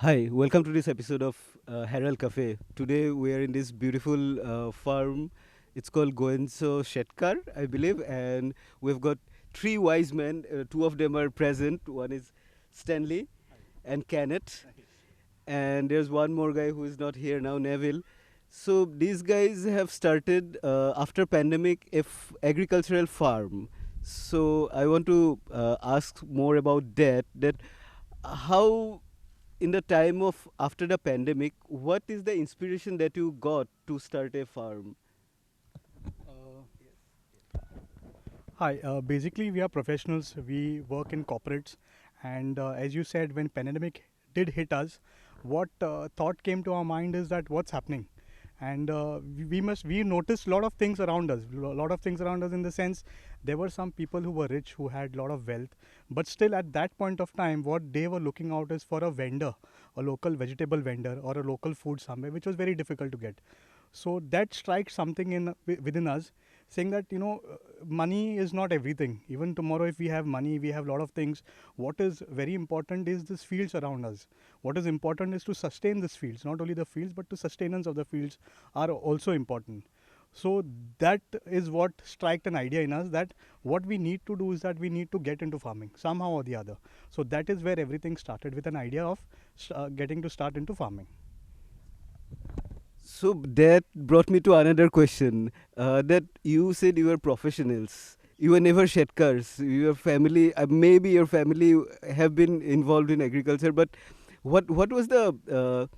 Hi, welcome to this episode of Herald Cafe. Today we are in this beautiful farm. It's called Goencho Xetkar, I believe, and we've got three wise men. Two of them are present. One is Stanley and Kenneth, and there's one more guy who is not here now, Neville. So these guys have started after pandemic agricultural farm. So I want to ask more about that. How in the time of after the pandemic, what is the inspiration that you got to start a farm? Hi, basically we are professionals. We work in corporates, and as you said, when pandemic did hit us, what thought came to our mind is that what's happening, and we noticed a lot of things around us. A lot of things around us in the sense there were some people who were rich who had a lot of wealth, but still at that point of time, what they were looking out is for a vendor, a local vegetable vendor or a local food somewhere, which was very difficult to get. So that strikes something within us, saying that money is not everything. Even tomorrow, if we have money, we have a lot of things. What is very important is this fields around us. What is important is to sustain these fields. Not only the fields, but the sustenance of the fields are also important. So that is what struck an idea in us, that what we need to do is that we need to get into farming somehow or the other. So that is where everything started, with an idea of getting to start into farming. So that brought me to another question. That you said you were professionals. You were never shetkars. Your family, maybe your family have been involved in agriculture, but what was the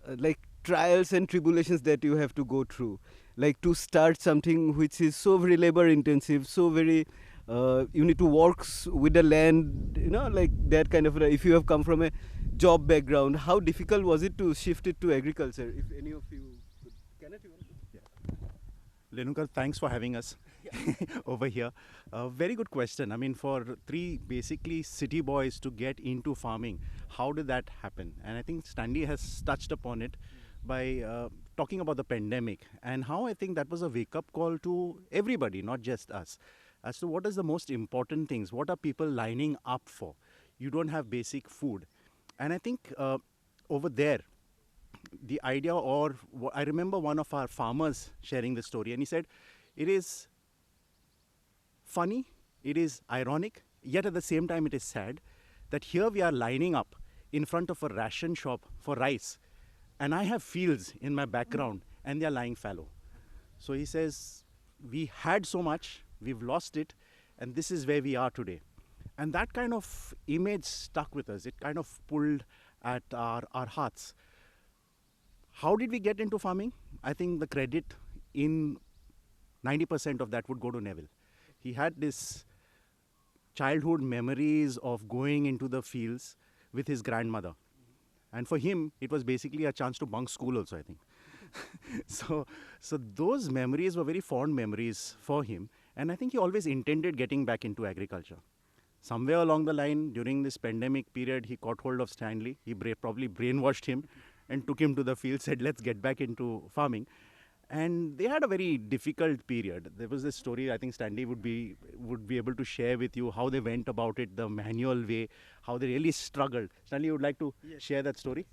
like trials and tribulations that you have to go through, like to start something which is so very labor intensive, so very you need to work with the land, like that kind of. If you have come from a job background, how difficult was it to shift it to agriculture? If any of you could. Kenneth, you want to? Nilankur, thanks for having us over here. Very good question. I mean, for three basically city boys to get into farming, how did that happen? And I think Stanley has touched upon it by talking about the pandemic and how I think that was a wake-up call to everybody, not just us, as to what is the most important things. What are people lining up for? You don't have basic food. And I think over there, the idea, or I remember one of our farmers sharing the story, and he said, it is funny, it is ironic, yet at the same time it is sad that here we are lining up in front of a ration shop for rice, and I have fields in my background and they are lying fallow. So he says, we had so much, we've lost it, and this is where we are today. And that kind of image stuck with us. It kind of pulled at our hearts. How did we get into farming? I think the credit in 90% of that would go to Neville. He had this childhood memories of going into the fields with his grandmother. And for him, it was basically a chance to bunk school also, I think. So those memories were very fond memories for him. And I think he always intended getting back into agriculture. Somewhere along the line, during this pandemic period, he caught hold of Stanley. He probably brainwashed him and took him to the field, said, let's get back into farming. And they had a very difficult period. There was this story I think Stanley would be able to share with you, how they went about it, the manual way, how they really struggled. Stanley, you would like to share that story?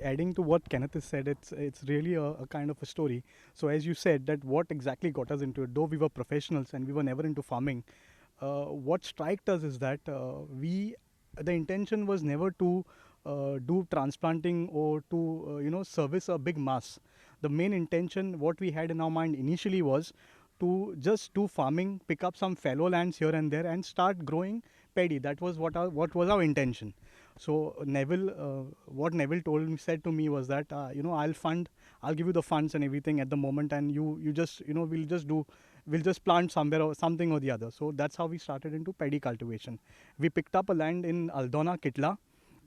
Adding to what Kenneth has said, it's really a kind of a story. So as you said, that what exactly got us into it, though we were professionals and we were never into farming, what struck us is that the intention was never to do transplanting or to service a big mass. The main intention, what we had in our mind initially, was to just do farming, pick up some fallow lands here and there, and start growing paddy. That was what was our intention. So what Neville said to me was that I'll give you the funds and everything at the moment, and you just we'll just plant somewhere or something or the other. So that's how we started into paddy cultivation. We picked up a land in Aldona, Kitla,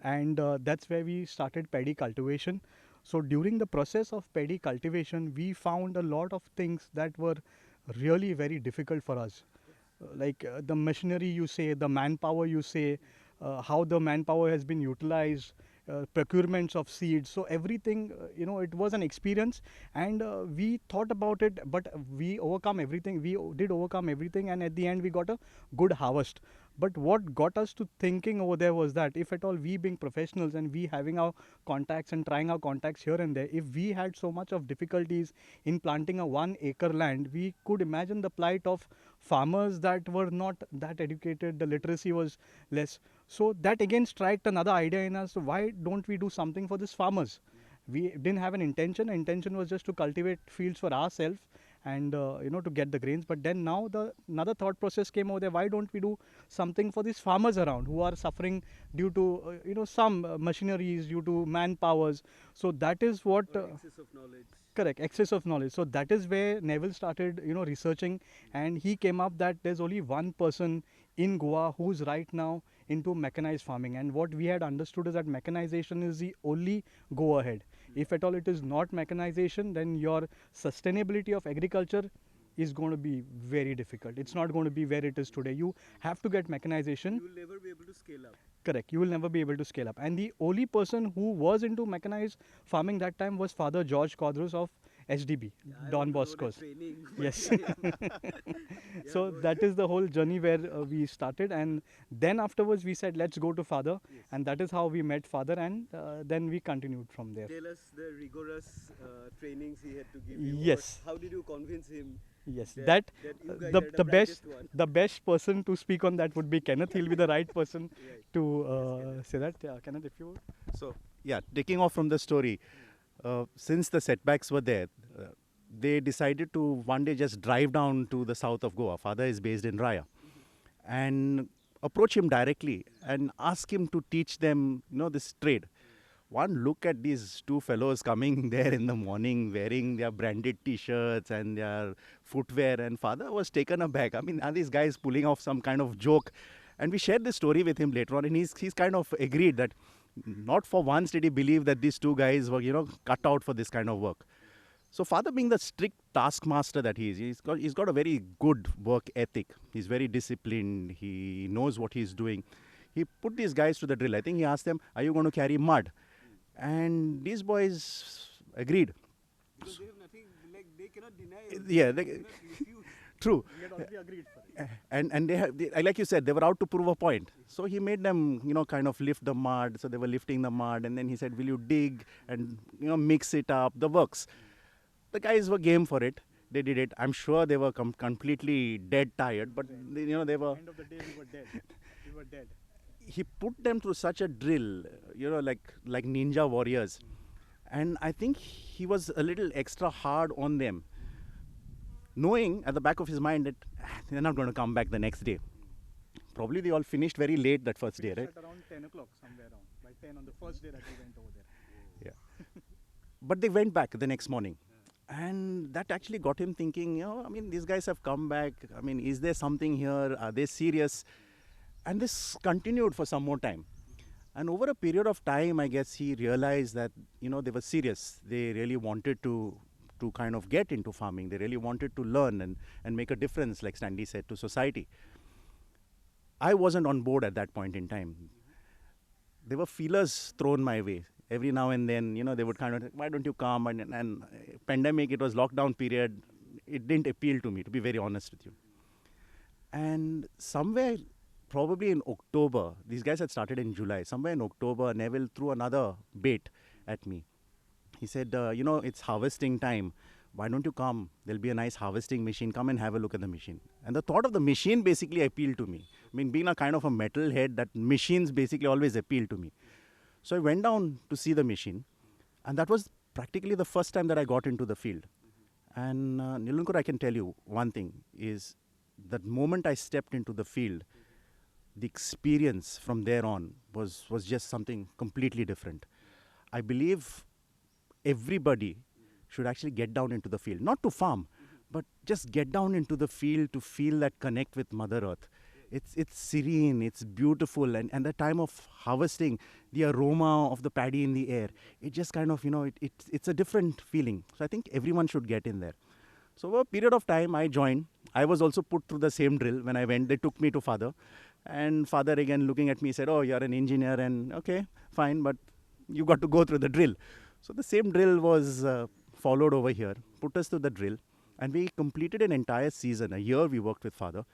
and that's where we started paddy cultivation. So during the process of paddy cultivation, we found a lot of things that were really very difficult for us. Like the machinery, you say, the manpower, you say, how the manpower has been utilized, procurements of seeds. So everything, it was an experience, and we thought about it, but we did overcome everything, and at the end we got a good harvest. But what got us to thinking over there was that if at all we being professionals and we having our contacts and trying our contacts here and there, if we had so much of difficulties in planting a 1 acre land, we could imagine the plight of farmers that were not that educated, the literacy was less. So that again struck another idea in us, why don't we do something for these farmers? We didn't have an intention. Intention was just to cultivate fields for ourselves and to get the grains. But then now another thought process came over there, why don't we do something for these farmers around who are suffering due to some machineries, due to manpowers. So that is what excess of knowledge. Correct, excess of knowledge. So that is where Neville started, researching, and he came up that there's only one person in Goa who's right now into mechanized farming. And what we had understood is that mechanization is the only go ahead. If at all it is not mechanization, then your sustainability of agriculture is going to be very difficult. It's not going to be where it is today. You have to get mechanization. You will never be able to scale up. Correct. You will never be able to scale up. And the only person who was into mechanized farming that time was Father George Quadros of HDB, Don Bosco's. Yes. So that is the whole journey where we started, and then afterwards we said let's go to Father, and that is how we met Father, and then we continued from there. Tell us the rigorous trainings he had to give you. Yes. How did you convince him? Yes, that you guys are the best person to speak on that would be Kenneth. He'll be the right person to say that. Yeah, Kenneth, if you would. So, yeah, taking off from the story, since the setbacks were there, they decided to one day just drive down to the south of Goa. Father is based in Raya. And approach him directly and ask him to teach them, this trade. One look at these two fellows coming there in the morning wearing their branded t-shirts and their footwear, and Father was taken aback. I mean, are these guys pulling off some kind of joke? And we shared this story with him later on, and he's kind of agreed that not for once did he believe that these two guys were, cut out for this kind of work. So Father, being the strict taskmaster that he is, he's got a very good work ethic. He's very disciplined. He knows what he's doing. He put these guys to the drill. I think he asked them, are you going to carry mud? And these boys agreed. Because they have nothing, like they cannot deny. Yeah, they cannot refuse. True. We had already agreed for it. And they like you said, they were out to prove a point. So he made them, kind of lift the mud. So they were lifting the mud, and then he said, will you dig and, mix it up, the works. The guys were game for it. They did it. I'm sure they were completely dead tired, but they were. End of the day, we were dead. We were dead. He put them through such a drill, like ninja warriors. And I think he was a little extra hard on them, knowing at the back of his mind that they're not going to come back the next day. Probably they all finished very late that first day, right? At around 10 o'clock, somewhere around. By 10 on the first day that we went over there. Yeah. But they went back the next morning. And that actually got him thinking, these guys have come back. Is there something here? Are they serious? And this continued for some more time. And over a period of time, I guess he realized that, they were serious. They really wanted to kind of get into farming. They really wanted to learn and make a difference, like Stanley said, to society. I wasn't on board at that point in time. There were feelers thrown my way. Every now and then, they would kind of, why don't you come? And pandemic, it was lockdown period. It didn't appeal to me, to be very honest with you. And somewhere, probably in October, these guys had started in July. Somewhere in October, Neville threw another bait at me. He said, it's harvesting time. Why don't you come? There'll be a nice harvesting machine. Come and have a look at the machine. And the thought of the machine basically appealed to me. Being a kind of a metalhead, that machines basically always appealed to me. So I went down to see the machine, and that was practically the first time that I got into the field. And Nilankur, I can tell you one thing, is that moment I stepped into the field, the experience from there on was just something completely different. I believe everybody should actually get down into the field, not to farm, but just get down into the field to feel that connect with Mother Earth. It's serene, it's beautiful, and the time of harvesting, the aroma of the paddy in the air, it just kind of, it's a different feeling. So I think everyone should get in there. So over a period of time, I joined. I was also put through the same drill. When I went, they took me to Father. And Father again looking at me said, oh, you're an engineer, and okay, fine, but you got to go through the drill. So the same drill was followed over here, put us through the drill, and we completed an entire season. A year we worked with Father.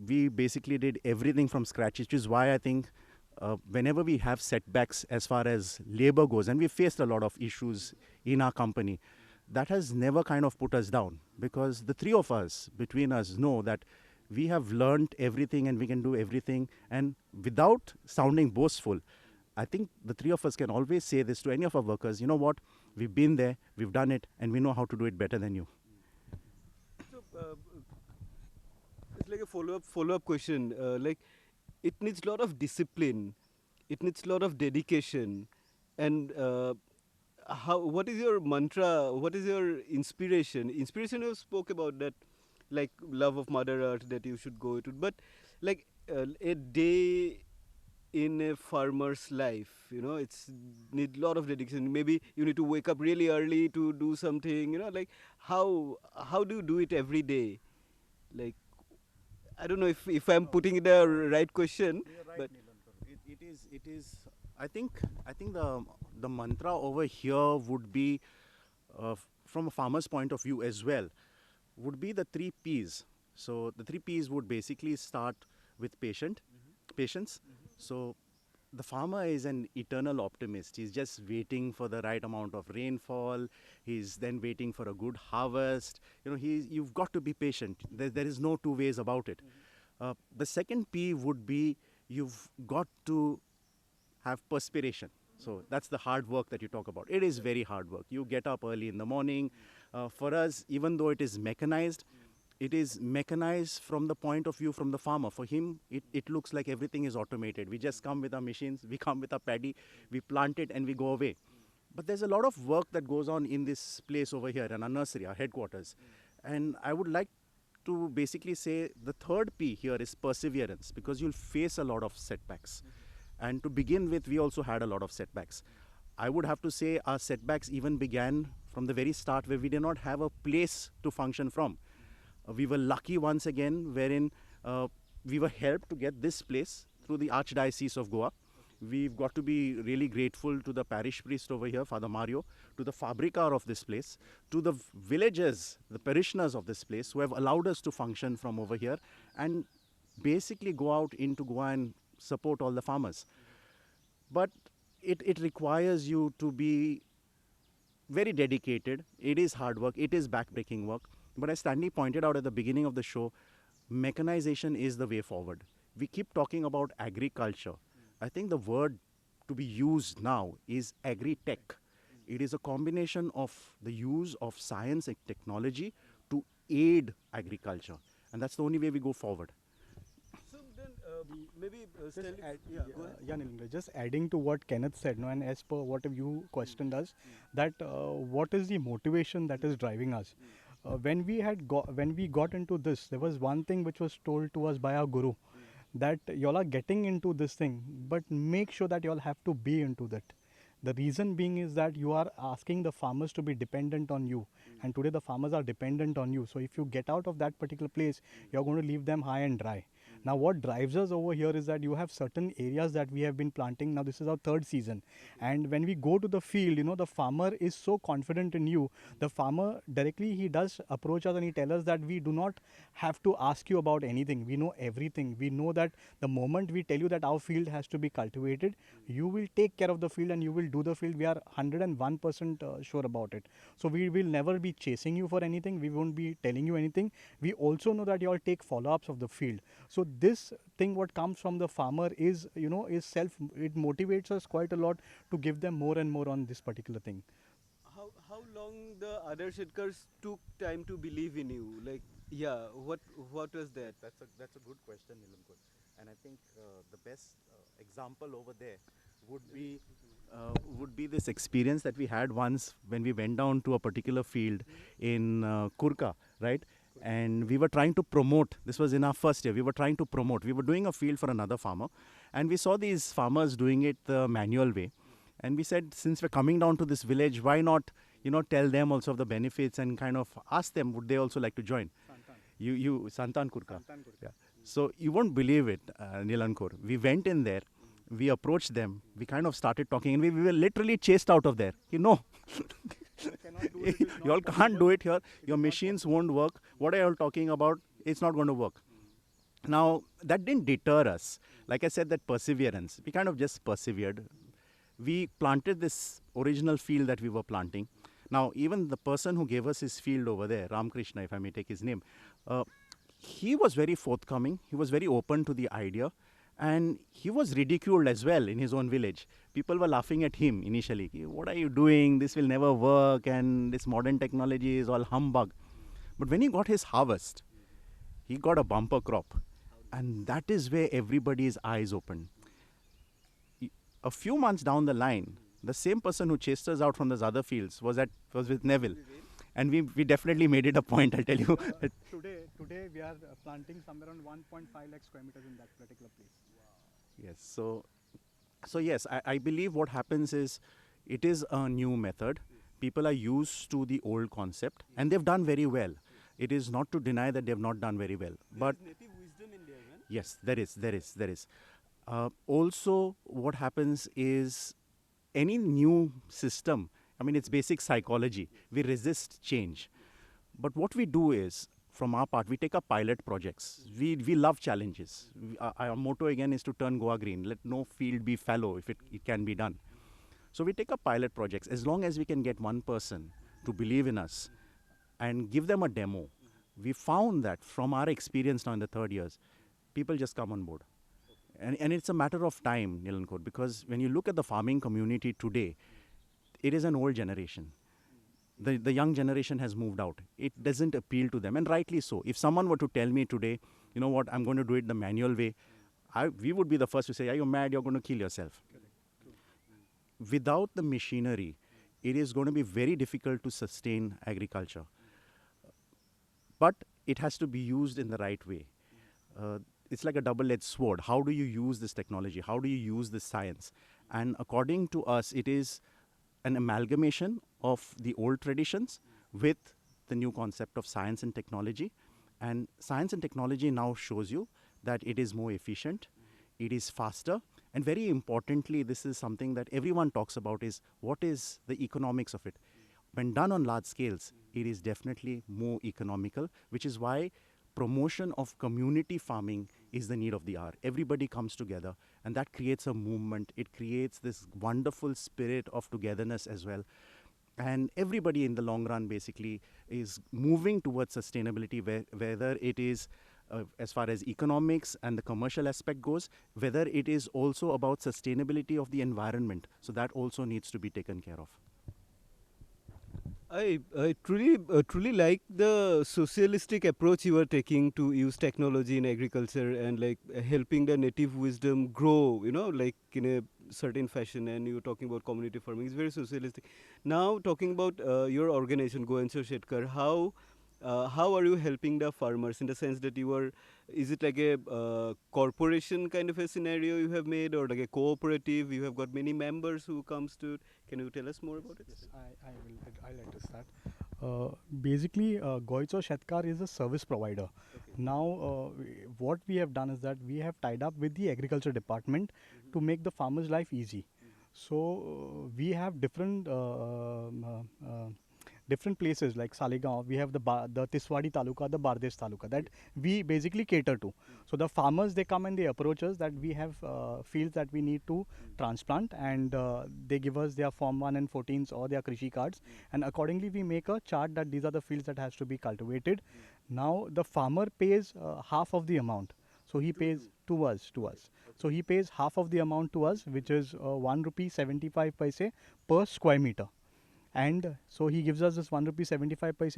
We basically did everything from scratch, which is why I think whenever we have setbacks as far as labor goes, and we faced a lot of issues in our company, that has never kind of put us down, because the three of us, between us, know that we have learned everything and we can do everything. And without sounding boastful, I think the three of us can always say this to any of our workers: you know what, we've been there, we've done it, and we know how to do it better than you. So, it's like a follow-up question. Like, it needs a lot of discipline, it needs a lot of dedication, and what is your mantra? What is your inspiration? Inspiration, you spoke about that, like love of Mother Earth, that you should go to. But like a day in a farmer's life, it's need a lot of dedication. Maybe you need to wake up really early to do something. Like how do you do it every day? Like, I don't know if I'm putting the right question, You're right, but Nilankur. It is. I think the mantra over here would be, from a farmer's point of view as well, would be the three P's. So the three P's would basically start with patience. So the farmer is an eternal optimist. He's just waiting for the right amount of rainfall. He's then waiting for a good harvest. You've got to be patient. There is no two ways about it. The second P would be, you've got to have perspiration. So that's the hard work that you talk about. It is very hard work. You get up early in the morning. For us, even though it is mechanized from the point of view from the farmer. For him, it looks like everything is automated. We just come with our machines, we come with our paddy, we plant it and we go away. But there's a lot of work that goes on in this place over here, in our nursery, our headquarters. And I would like to basically say the third P here is perseverance, because you'll face a lot of setbacks. And to begin with, we also had a lot of setbacks. I would have to say our setbacks even began from the very start, where we did not have a place to function from. We were lucky once again, wherein we were helped to get this place through the Archdiocese of Goa. We've got to be really grateful to the parish priest over here, Father Mario, to the fabricar of this place, to the villagers, the parishioners of this place, who have allowed us to function from over here and basically go out into Goa and support all the farmers. But it requires you to be very dedicated. It is hard work. It is backbreaking work. But as Stanley pointed out at the beginning of the show, mechanization is the way forward. We keep talking about agriculture. I think the word to be used now is agri-tech. It is a combination of the use of science and technology to aid agriculture. And that's the only way we go forward. so then maybe Stanley, go ahead. Yeah, Nilankur, just adding to what Kenneth said, and as per what you questioned us, that what is the motivation that is driving us? When we got into this, there was one thing which was told to us by our guru, that y'all are getting into this thing, but make sure that y'all have to be into that. The reason being is that you are asking the farmers to be dependent on you, and today the farmers are dependent on you. So if you get out of that particular place, you're going to leave them high and dry. Now what drives us over here is that you have certain areas that we have been planting. Now this is our third season, and when we go to the field, the farmer is so confident in you. The farmer directly, he does approach us and he tells us that we do not have to ask you about anything. We know everything. We know that the moment we tell you that our field has to be cultivated, you will take care of the field and you will do the field. We are 101% sure about it. So we will never be chasing you for anything. We won't be telling you anything. We also know that you all take follow-ups of the field. So this thing what comes from the farmer is, it motivates us quite a lot to give them more and more on this particular thing. How long the other Xetkars took time to believe in you? Like, yeah, what was that? That's a good question, Nilankur. And I think the best example over there would be this experience that we had once when we went down to a particular field in Kurka, right? And we were trying to promote, this was in our first year, we were doing a field for another farmer, and we saw these farmers doing it the manual way. And we said, since we're coming down to this village, why not, tell them also of the benefits and kind of ask them, would they also like to join? Santan Kurka. Yeah. So you won't believe it, Nilankur. We went in there, we approached them, we kind of started talking, and we were literally chased out of there. You all can't do it here. Your machines won't work. What are you all talking about? It's not going to work. Now, that didn't deter us. Like I said, that perseverance, we kind of just persevered. We planted this original field that we were planting. Now, even the person who gave us his field over there, Ramakrishna, if I may take his name, uh, he was very forthcoming. He was very open to the idea. And he was ridiculed as well in his own village. People were laughing at him initially. What are you doing? This will never work. And this modern technology is all humbug. But when he got his harvest, he got a bumper crop. And that is where everybody's eyes opened. A few months down the line, the same person who chased us out from those other fields was with Neville. And we definitely made it a point, I'll tell you. Today we are planting somewhere around 1.5 lakh square meters in that particular place. Yes, so yes, I believe what happens is it is a new method. People are used to the old concept and they've done very well. It is not to deny that they've not done very well. But native wisdom in there, man. yes, there is. Also, what happens is any new system, I mean, it's basic psychology. We resist change. But what we do is, from our part, we take up pilot projects. We love challenges. Our motto again is to turn Goa green. Let no field be fallow if it can be done. So we take up pilot projects. As long as we can get one person to believe in us and give them a demo, we found that from our experience now in the third years, people just come on board. And it's a matter of time, Nilankur, because when you look at the farming community today, it is an old generation. The young generation has moved out. It doesn't appeal to them, and rightly so. If someone were to tell me today, you know what, I'm going to do it the manual way, we would be the first to say, are you mad? You're going to kill yourself. Without the machinery, it is going to be very difficult to sustain agriculture. But it has to be used in the right way. It's like a double-edged sword. How do you use this technology? How do you use this science? And according to us, it is an amalgamation of the old traditions with the new concept of science and technology. And science and technology now shows you that it is more efficient, it is faster, and very importantly, this is something that everyone talks about, is what is the economics of it. When done on large scales, it is definitely more economical, which is why promotion of community farming is the need of the hour. Everybody comes together and that creates a movement. It creates this wonderful spirit of togetherness as well. And everybody in the long run basically is moving towards sustainability, whether it is as far as economics and the commercial aspect goes, whether it is also about sustainability of the environment. So that also needs to be taken care of. I truly like the socialistic approach you are taking to use technology in agriculture and like helping the native wisdom grow, you know, like in a certain fashion. And you're talking about community farming. It's very socialistic. Now talking about your organization, Goencho Xetkar, how are you helping the farmers in the sense that you are, is it like a corporation kind of a scenario you have made, or like a cooperative? You have got many members who comes to it. Can you tell us more about it? Yes, I'll like to start. Basically, Goencho Xetkar is a service provider. Okay. Now, what we have done is that we have tied up with the agriculture department to make the farmer's life easy. So we have different places like Salegaon. We have the Tiswadi Taluka, the Bardesh Taluka that we basically cater to. So the farmers, they come and they approach us that we have fields that we need to transplant, and they give us their Form 1 and 14s or their Krishi cards, and accordingly we make a chart that these are the fields that has to be cultivated. Now the farmer pays half of the amount. So he pays to us. So he pays half of the amount to us, which is 1 rupee 75 paise per square meter. And so he gives us this 1 rupee 75 paise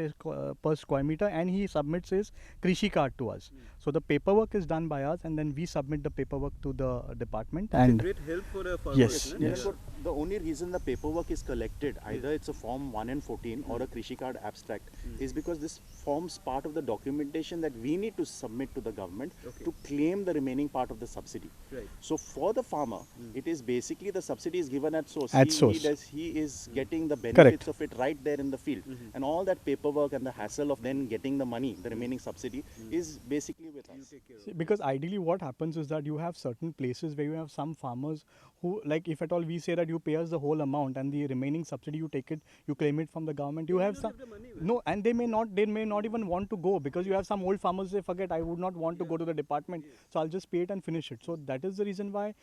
per square meter, and he submits his Krishi card to us. So the paperwork is done by us, and then we submit the paperwork to the department. It's and a great help for a farmer. Yes, Yes. yes. The only reason the paperwork is collected, either it's a Form 1 and 14 or a Krishi card abstract, is because this forms part of the documentation that we need to submit to the government to claim the remaining part of the subsidy. Right. So for the farmer, it is basically the subsidy is given at source. At source. He is getting the benefit benefits of it right there in the field. And all that paperwork and the hassle of then getting the money, the remaining subsidy, is basically with us. See, because ideally what happens is that you have certain places where you have some farmers who, like if at all we say that you pay us the whole amount and the remaining subsidy you take it, you claim it from the government, you have some, no, and they may not even want to go, because you have some old farmers say, forget, I would not want to go to the department, so I'll just pay it and finish it. So that is the reason why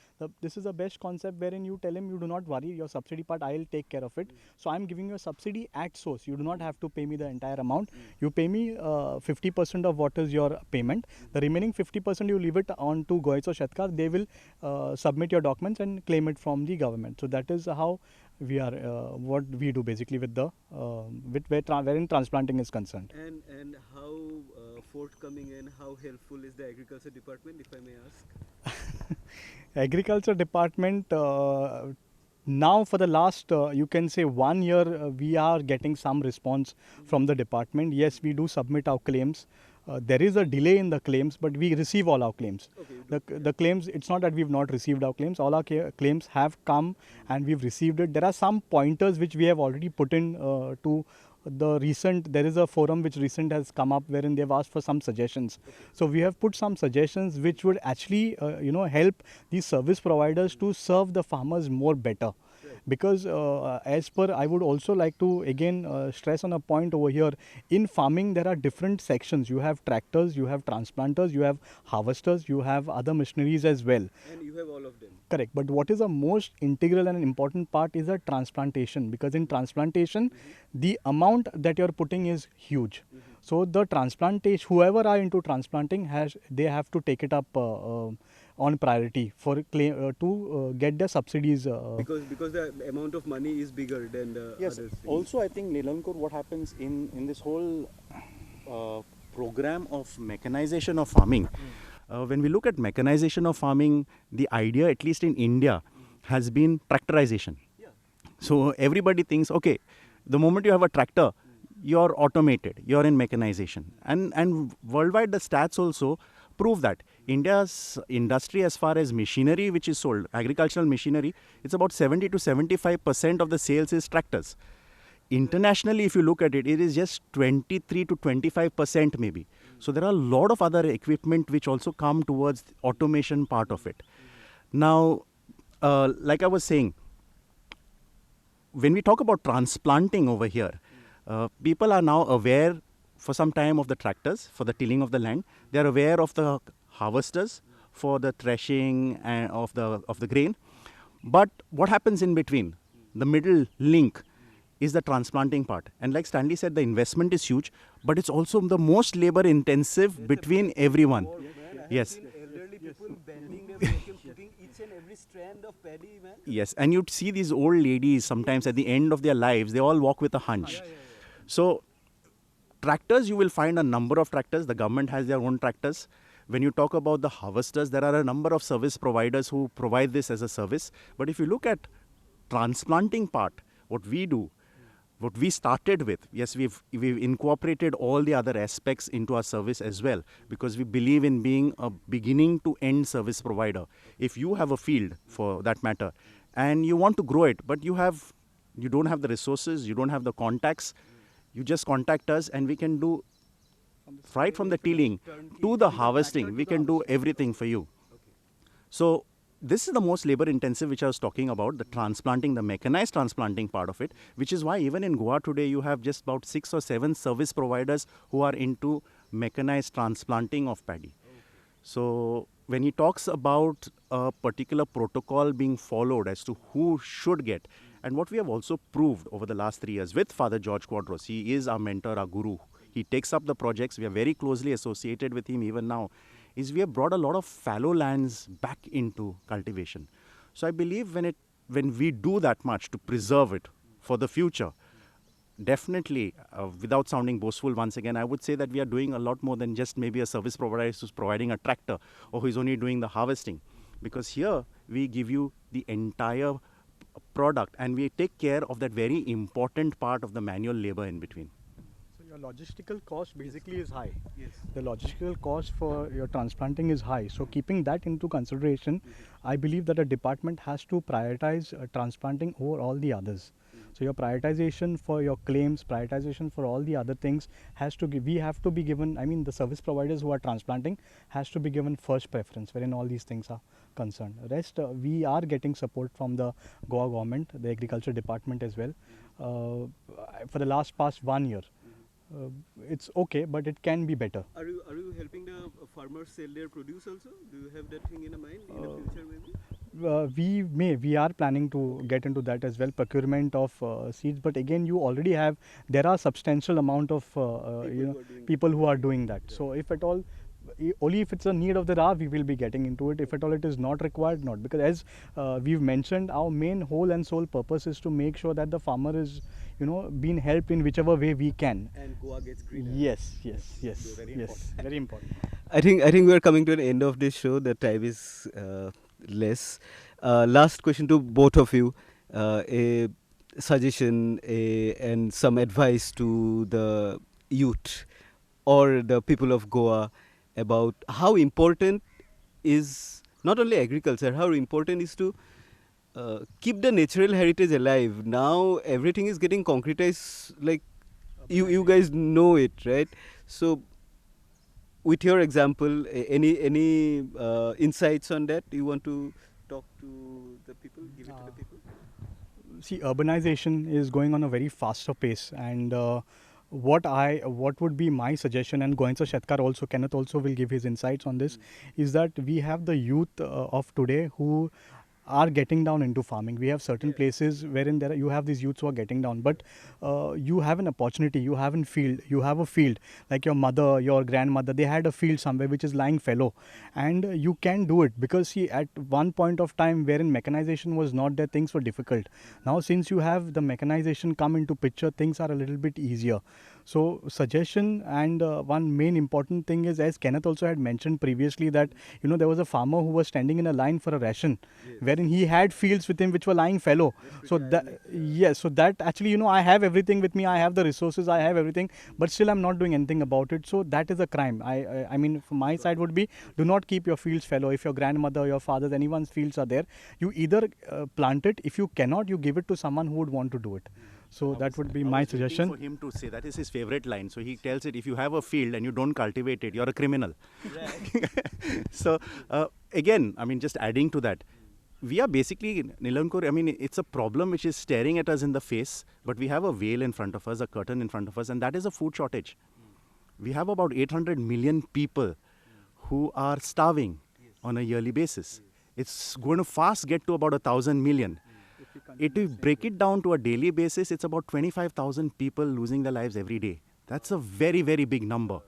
this is the best concept, wherein you tell him, you do not worry, your subsidy part, I'll take care of it. So I'm giving you a subsidy at source. You do not have to pay me the entire amount. You pay me 50% of what is your payment. The remaining 50% you leave it on to Goencho Xetkar. They will submit your documents and claim it from the government. So that is how we are, what we do basically with the, wherein transplanting is concerned. And how forthcoming and how helpful is the agriculture department, if I may ask? Agriculture department, now for the last, you can say 1 year, we are getting some response from the department. Yes, we do submit our claims. There is a delay in the claims, but we receive all our claims. The claims, it's not that we've not received our claims. All our claims have come and we've received it. There are some pointers which we have already put in to the recent, there is a forum which recent has come up wherein they've asked for some suggestions. So we have put some suggestions which would actually, help these service providers to serve the farmers more better. Because as per, I would also like to again stress on a point over here. In farming, there are different sections. You have tractors, you have transplanters, you have harvesters, you have other machineries as well. And you have all of them. Correct. But what is the most integral and important part is a transplantation. Because in transplantation, the amount that you're putting is huge. So the transplantation, whoever are into transplanting, they have to take it up on priority for to get their subsidies. Because the amount of money is bigger than the Yes. others. Also, I think Nilankur, what happens in this whole program of mechanization of farming, when we look at mechanization of farming, the idea, at least in India, has been tractorization. So everybody thinks, okay, the moment you have a tractor, you're automated, you're in mechanization. And worldwide, the stats also prove that India's industry, as far as machinery which is sold, agricultural machinery, it's about 70 to 75% of the sales is tractors. Internationally, if you look at it, it is just 23 to 25% maybe. So there are a lot of other equipment which also come towards the automation part of it. Now, like I was saying, when we talk about transplanting over here, people are now aware for some time of the tractors for the tilling of the land. They are aware of the harvesters for the threshing of the grain. But what happens in between? The middle link is the transplanting part. And like Stanley said, the investment is huge, but it's also the most labor intensive between everyone. Yes. Elderly people bending their back and putting each and every strand of paddy, man. Yes, and you'd see these old ladies sometimes at the end of their lives, they all walk with a hunch. So tractors, you will find a number of tractors. The government has their own tractors. When you talk about the harvesters, there are a number of service providers who provide this as a service. But if you look at transplanting part, what we do, what we started with, yes, we've incorporated all the other aspects into our service as well, because we believe in being a beginning to end service provider. If you have a field, for that matter, and you want to grow it, but you don't have the resources, you don't have the contacts, you just contact us and we can do right from the tilling to the harvesting. We can do everything for you. So this is the most labor intensive which I was talking about, the transplanting, the mechanized transplanting part of it, which is why even in Goa today you have just about 6 or 7 service providers who are into mechanized transplanting of paddy. So when he talks about a particular protocol being followed as to who should get, and what we have also proved over the last 3 years with Father George Quadros, he is our mentor, our guru. He takes up the projects. We are very closely associated with him even now. Is we have brought a lot of fallow lands back into cultivation. So I believe when we do that much to preserve it for the future, definitely, without sounding boastful once again, I would say that we are doing a lot more than just maybe a service provider who's providing a tractor or who is only doing the harvesting. Because here we give you the entire product and we take care of that very important part of the manual labor in between. So your logistical cost basically is high. Yes. The logistical cost for your transplanting is high. So keeping that into consideration, I believe that a department has to prioritize transplanting over all the others. So your prioritization for your claims, prioritization for all the other things has to we have to be given, I mean the service providers who are transplanting has to be given first preference wherein all these things are concerned. Rest we are getting support from the Goa government, the agriculture department as well, for the past 1 year. It's okay, but it can be better. Are you helping the farmers sell their produce also? Do you have that thing in mind in the future maybe? We are planning to get into that as well, procurement of seeds. But again, there are substantial amount of people who are doing that. Yeah. So if at all, only if it's a need of the hour, we will be getting into it. If at all it is not required, not. Because as we've mentioned, our main whole and sole purpose is to make sure that the farmer is, being helped in whichever way we can. And Goa gets greener. Yes. Very important. I think we are coming to an end of this show. The time is less. Last question to both of you. A suggestion and some advice to the youth or the people of Goa about how important is not only agriculture, how important is to keep the natural heritage alive. Now everything is getting concretized, like you guys know it, right? So with your example, any insights on that you want to talk to the people, give it to the people? See, urbanization is going on a very faster pace, and what would be my suggestion, and Goencho Xetkar also, Kenneth also will give his insights on this, is that we have the youth of today who are getting down into farming. We have certain places wherein you have these youths who are getting down, but you have an opportunity, you have a field, like your mother, your grandmother, they had a field somewhere which is lying fallow, and you can do it, because see, at one point of time wherein mechanization was not there, things were difficult. Now since you have the mechanization come into picture, things are a little bit easier. So suggestion, and one main important thing is, as Kenneth also had mentioned previously, that there was a farmer who was standing in a line for a ration, wherein he had fields with him which were lying fallow. So that actually, I have everything with me, I have the resources, I have everything, but still I'm not doing anything about it. So that is a crime. I mean, from my side would be, do not keep your fields fallow. If your grandmother, your father, anyone's fields are there, you either plant it. If you cannot, you give it to someone who would want to do it. So that would be my suggestion. For him to say, that is his favorite line. So he tells it, if you have a field and you don't cultivate it, you're a criminal. Right. So again, I mean, just adding to that, we are basically, Nilankur, I mean, it's a problem which is staring at us in the face, but we have a veil in front of us, a curtain in front of us, and that is a food shortage. We have about 800 million people who are starving on a yearly basis. It's going to fast get to about 1,000 million. If we break it down to a daily basis, it's about 25,000 people losing their lives every day. That's a very, very big number.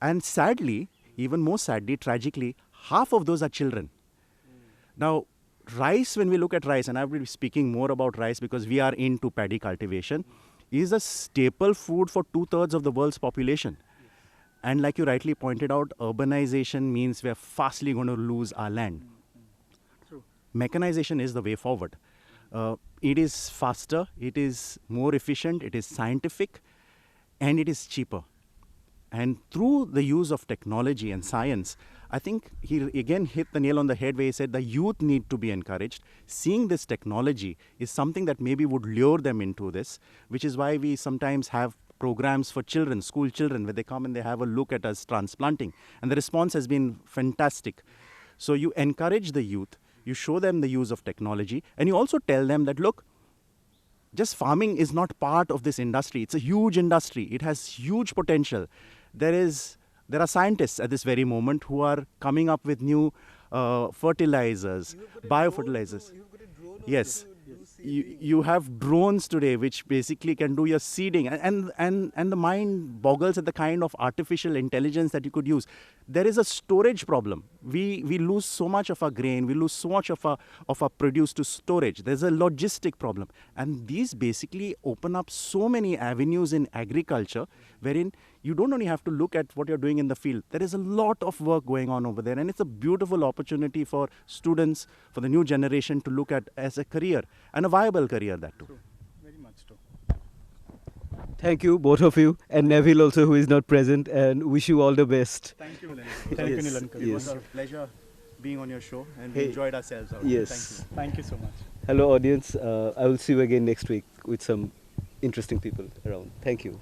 And sadly, even more sadly, tragically, half of those are children. Now, rice, when we look at rice, and I will be speaking more about rice because we are into paddy cultivation, is a staple food for 2/3 of the world's population. And like you rightly pointed out, urbanization means we are fastly going to lose our land. Mechanization is the way forward. It is faster, it is more efficient, it is scientific, and it is cheaper. And through the use of technology and science, I think he again hit the nail on the head where he said the youth need to be encouraged. Seeing this technology is something that maybe would lure them into this, which is why we sometimes have programs for children, school children, where they come and they have a look at us transplanting. And the response has been fantastic. So you encourage the youth, you show them the use of technology, and you also tell them that, look, just farming is not part of this industry. It's a huge industry. It has huge potential. There are scientists at this very moment who are coming up with new fertilizers, biofertilizers. Yes. You have drones today which basically can do your seeding, and the mind boggles at the kind of artificial intelligence that you could use. There is a storage problem. We lose so much of our grain, we lose so much of our produce to storage. There's a logistic problem, and these basically open up so many avenues in agriculture wherein you don't only have to look at what you're doing in the field. There is a lot of work going on over there, and it's a beautiful opportunity for students, for the new generation to look at as a career, and a viable career that too. True. Very much true. Thank you, both of you, and Neville also, who is not present, and wish you all the best. Thank you, Nilankur. Thank you, Nilankur. It was a pleasure being on your show, and Hey. we enjoyed ourselves out. Yes. Thank you so much. Hello, audience. I will see you again next week with some interesting people around. Thank you.